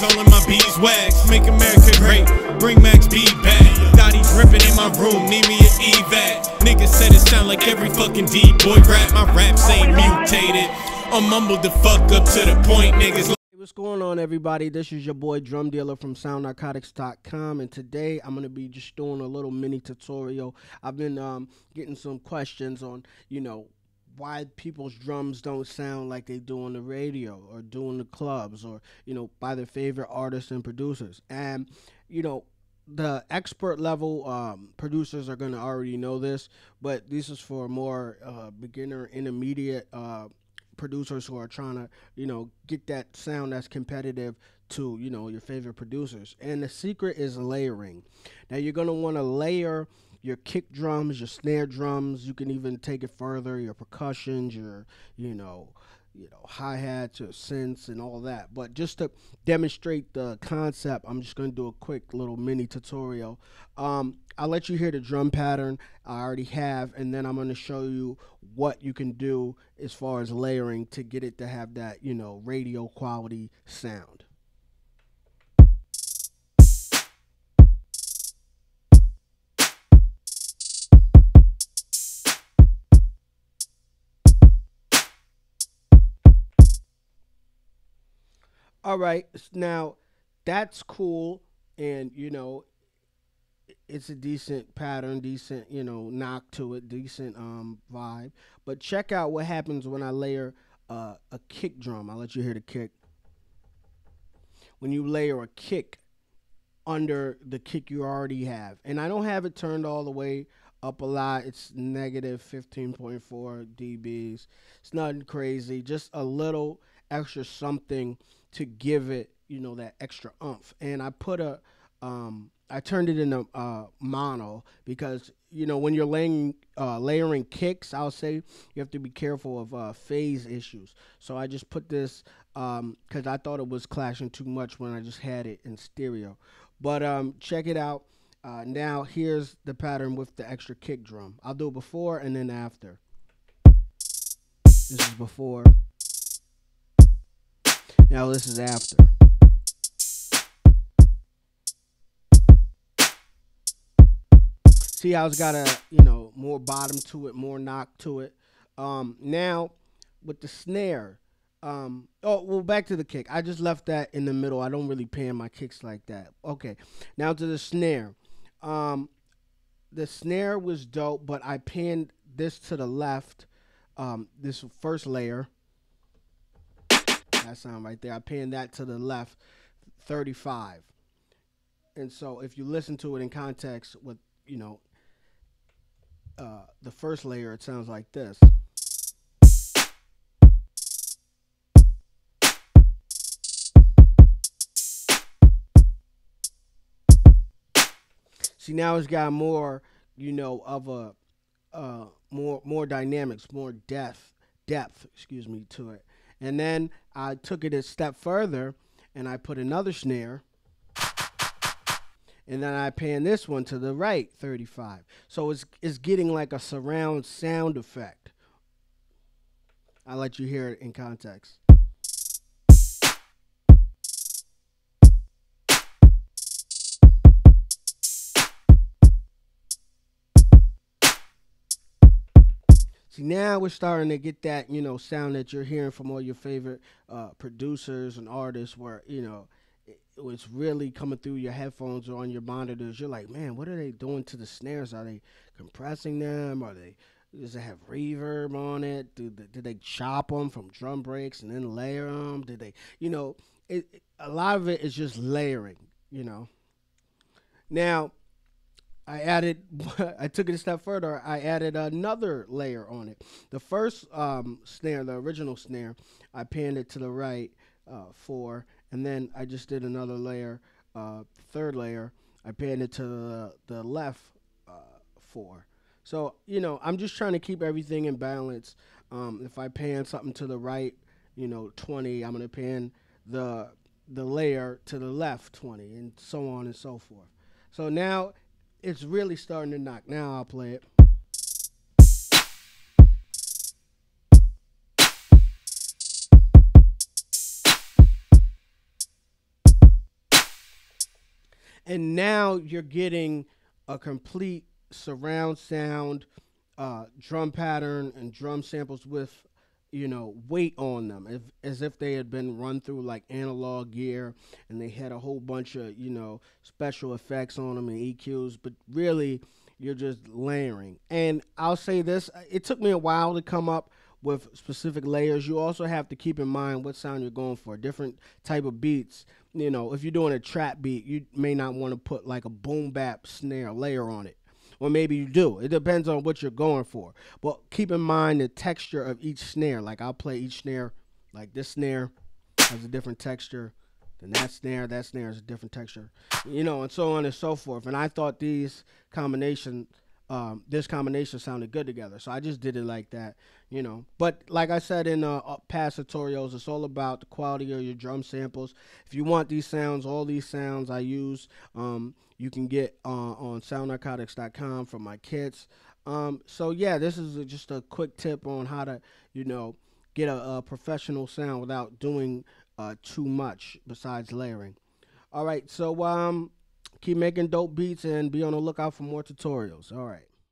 G's all in my beeswax. Make America great, bring Max B back. Dottie dripping in my room, need me an evac. Niggas said it sound like every fucking D-boy rap. My raps ain't mutated, I'm mumbled the fuck up to the point, niggas. What's going on, everybody? This is your boy Drum Dealer from SoundNarcotics.com, and today I'm going to be just doing a little mini tutorial. I've been getting some questions on, why people's drums don't sound like they do on the radio or do in the clubs, or, by their favorite artists and producers. And, the expert level producers are going to already know this, but this is for more beginner, intermediate producers who are trying to, get that sound that's competitive to, your favorite producers. And the secret is layering. Now, you're going to want to layer your kick drums, your snare drums. You can even take it further, your percussions, your, hi-hats, your synths, and all that. But just to demonstrate the concept, I'm just going to do a quick little mini tutorial. I'll let you hear the drum pattern I already have, and then I'm going to show you what you can do as far as layering to get it to have that, radio quality sound. All right, now that's cool, and it's a decent pattern, decent knock to it, decent vibe. But check out what happens when I layer a kick drum. I'll let you hear the kick. When you layer a kick under the kick you already have, and I don't have it turned all the way up a lot. It's negative 15.4 dBs. It's nothing crazy, just a little extra something to give it, that extra oomph. And I put I turned it into mono because, when you're layering kicks, I'll say you have to be careful of phase issues. So I just put this because I thought it was clashing too much when I just had it in stereo. But check it out. Now here's the pattern with the extra kick drum. I'll do it before and then after. This is before. Now this is after. See how it's got a, more bottom to it, more knock to it. Now with the snare, well, back to the kick. I just left that in the middle. I don't really pan my kicks like that. Okay, now to the snare. The snare was dope, but I panned this to the left, this first layer. That sound right there. I panned that to the left, 35. And so if you listen to it in context with, the first layer, it sounds like this. See, now it's got more, of a more dynamics, more depth, to it. And then I took it a step further and I put another snare. And then I pan this one to the right, 35. So it's getting like a surround sound effect. I'll let you hear it in context. See, now we're starting to get that, sound that you're hearing from all your favorite producers and artists where, it's really coming through your headphones or on your monitors. You're like, man, what are they doing to the snares? Are they compressing them? Does it have reverb on it? Did they chop them from drum breaks and then layer them? Did they, a lot of it is just layering, Now, I took it a step further. I added another layer on it. The first snare, the original snare, I panned it to the right, 4, and then I just did another layer, third layer. I panned it to the left, 4. So, I'm just trying to keep everything in balance. If I pan something to the right, 20, I'm going to pan the layer to the left 20, and so on and so forth. So now it's really starting to knock. Now I'll play it. and now you're getting a complete surround sound, drum pattern and drum samples with weight on them, as if they had been run through like analog gear, and they had a whole bunch of special effects on them and EQs, but really you're just layering. And I'll say this, it took me a while to come up with specific layers. You also have to keep in mind what sound you're going for. Different type of beats, if you're doing a trap beat, you may not want to put like a boom bap snare layer on it, or maybe you do. It depends on what you're going for. But keep in mind the texture of each snare. Like I'll play each snare, like this snare has a different texture than that snare has a different texture, and so on and so forth. And I thought this combination sounded good together, so I just did it like that. But like I said in past tutorials, it's all about the quality of your drum samples. If you want these sounds, all these sounds I use, you can get on soundnarcotics.com from my kits. So yeah, this is just a quick tip on how to get a professional sound without doing too much besides layering. All right, so keep making dope beats and be on the lookout for more tutorials. All right.